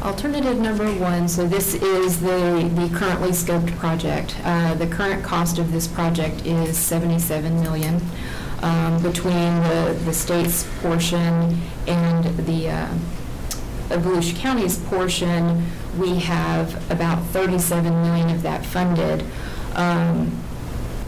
Alternative number one, so this is the currently scoped project. The current cost of this project is $77 million. Between the state's portion and the Volusia County's portion, we have about $37 million of that funded.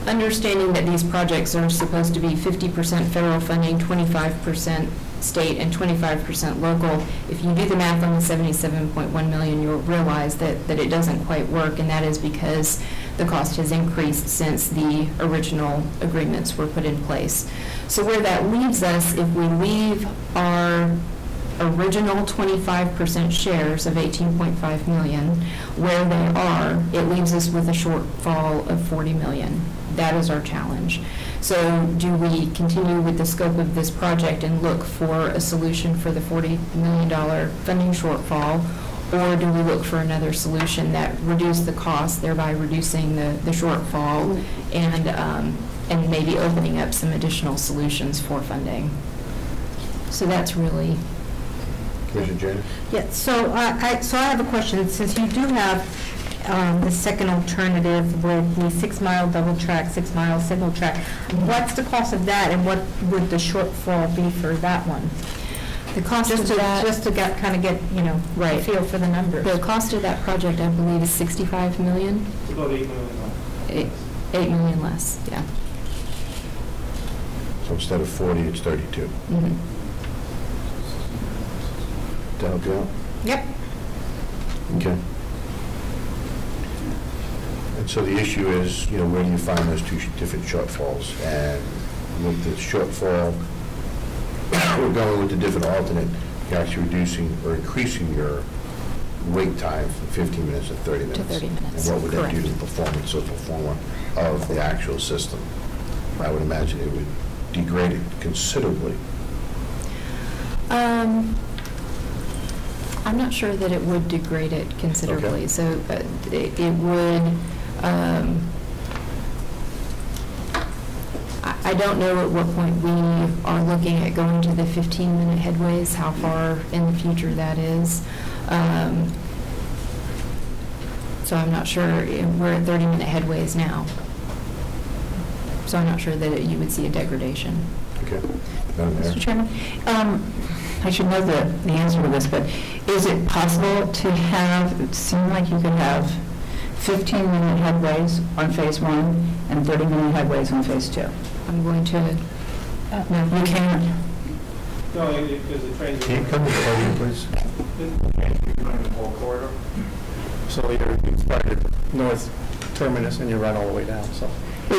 Understanding that these projects are supposed to be 50% federal funding, 25% state, and 25% local, if you do the math on the $77.1 million, you'll realize that it doesn't quite work, and that is because the cost has increased since the original agreements were put in place. So where that leaves us, if we leave our original 25% shares of $18.5 million where they are, it leaves us with a shortfall of $40 million. That is our challenge. So do we continue with the scope of this project and look for a solution for the $40 million funding shortfall, or do we look for another solution that reduces the cost, thereby reducing the shortfall, and maybe opening up some additional solutions for funding? So that's really. Commissioner Janet? Yeah, so I have a question. Since you do have the second alternative with the 6 mile double track, 6 mile single track, what's the cost of that, and what would the shortfall be for that one? The cost of that, just to kind of get right, a feel for the numbers. The cost of that project, I believe, is $65 million. About $8 million less. $8 million less, yeah. So instead of 40, it's 32. Mm-hmm. That help you out? Yep. Okay. And so the issue is, where do you find those two different shortfalls? And with the shortfall, we're going with the different alternate, you're actually reducing or increasing your wait time from 15 minutes to 30 minutes. To 30 minutes, And what would correct. that do to the performance of the actual system? I would imagine it would degrade it considerably. I'm not sure that it would degrade it considerably. Okay. So it would, I don't know at what point we are looking at going to the 15-minute headways, how far in the future that is. So I'm not sure. We're at 30-minute headways now. So I'm not sure that you would see a degradation. Okay. Madam Mayor? Mr. Chairman, I should know the answer to this, but is it possible to have, it seemed like you could have 15-minute headways on phase 1 and 30-minute headways on phase 2? I'm going to. No, you can't. No, because the trains. Can you come to the podium, please? The trains are running the whole corridor. So you start at north terminus and you run all the way down. So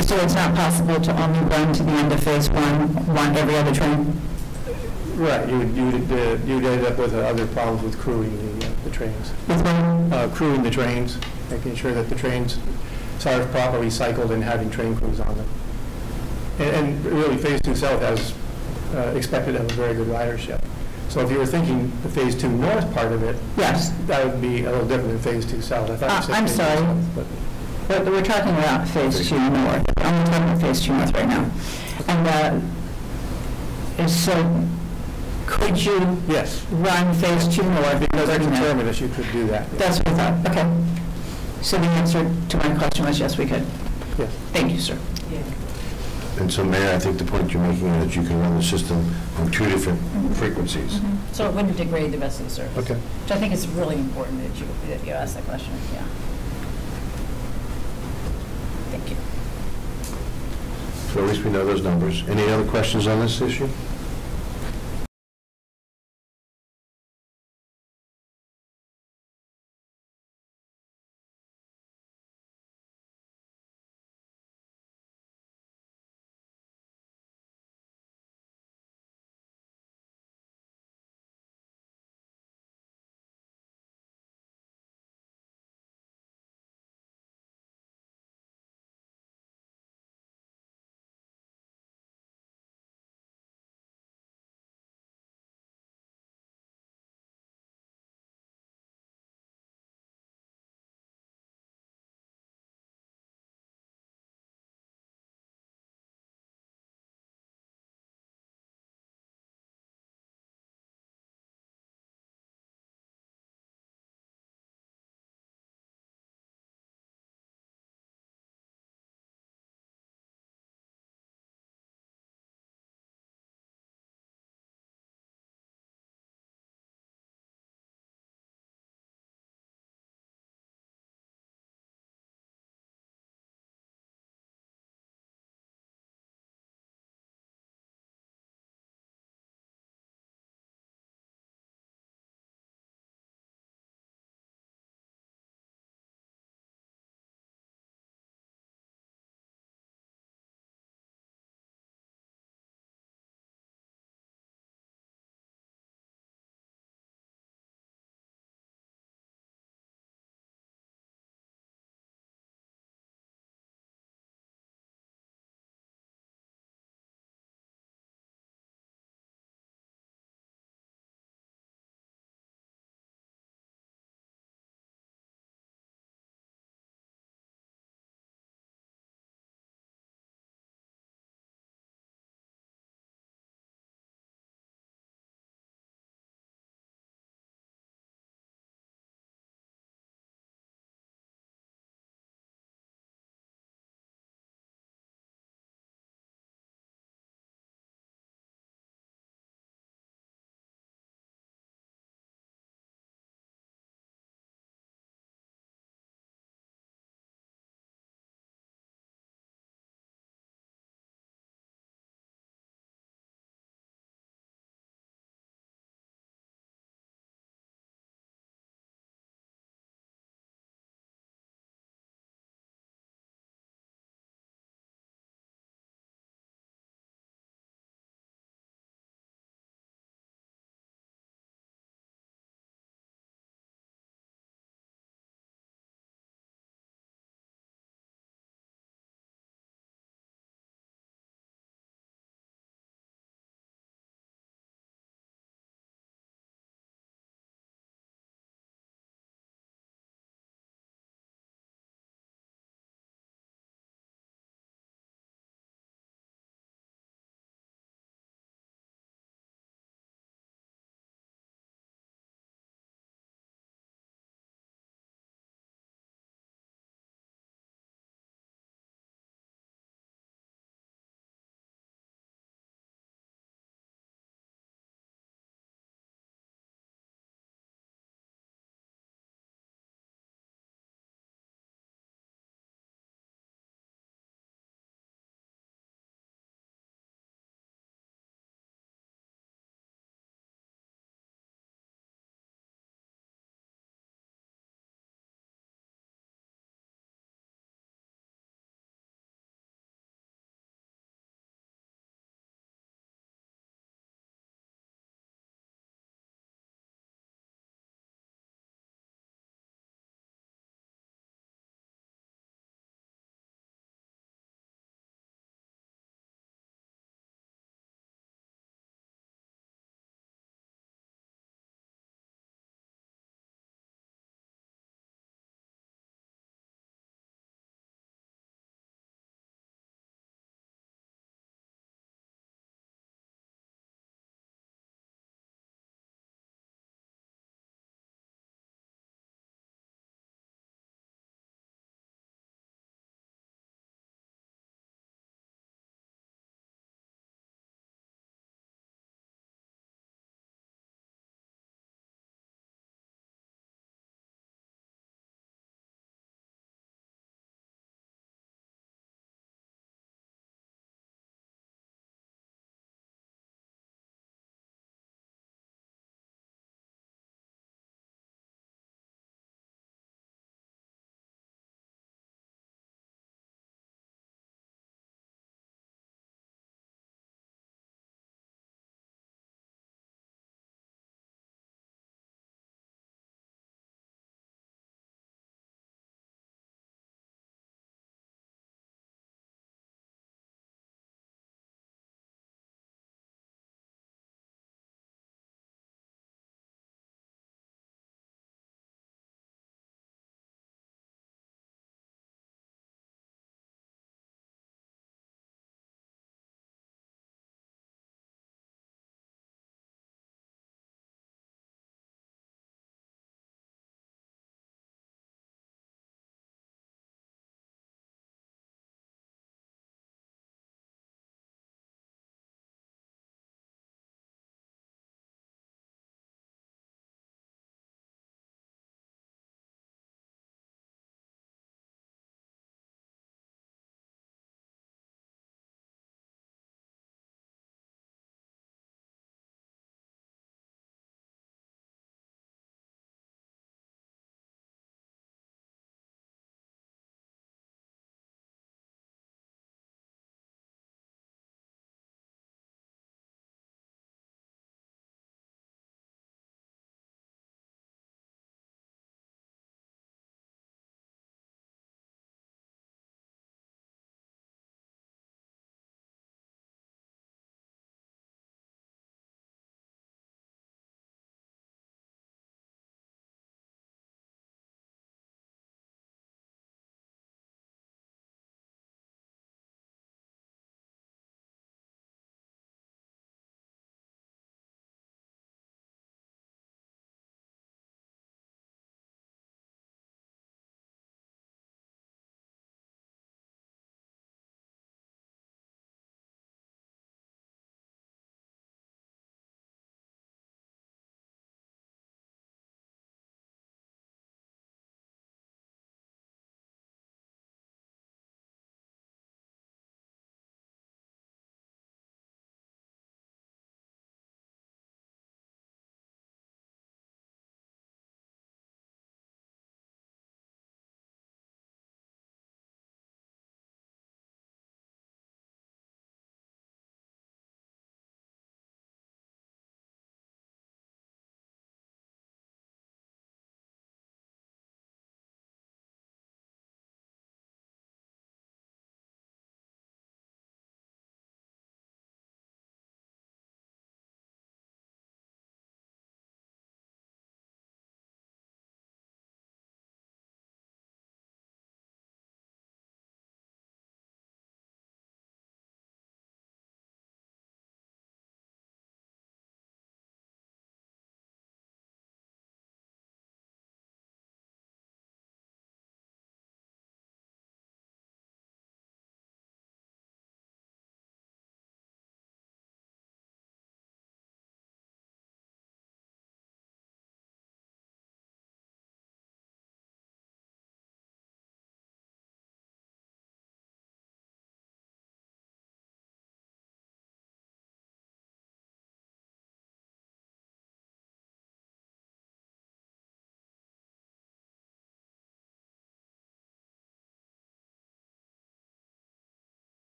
So it's not possible to only run to the end of phase 1 every other train? right, you'd end up with other problems with crewing the trains. With what? Crewing the trains, making sure that the trains are properly cycled and having train crews on them. And really, phase 2 south has expected to have a very good ridership. So if you were thinking the phase 2 north part of it, Yes. that would be a little different than phase 2 south. I thought you said I'm phase 2 sorry. south, but But we're talking about phase 2 north. I'm talking about phase 2 north right now. And so could you yes, run phase 2 north? because that's 30 a minutes? terminus, you could do that. That's what I thought. Okay. So the answer to my question was yes, we could. Yes. Thank you, sir. And so, Mayor, I think the point you're making is that you can run the system on 2 different frequencies. So it wouldn't degrade the rest of the service. Okay. Which I think is really important that you ask that question, yeah. Thank you. So at least we know those numbers. Any other questions on this issue?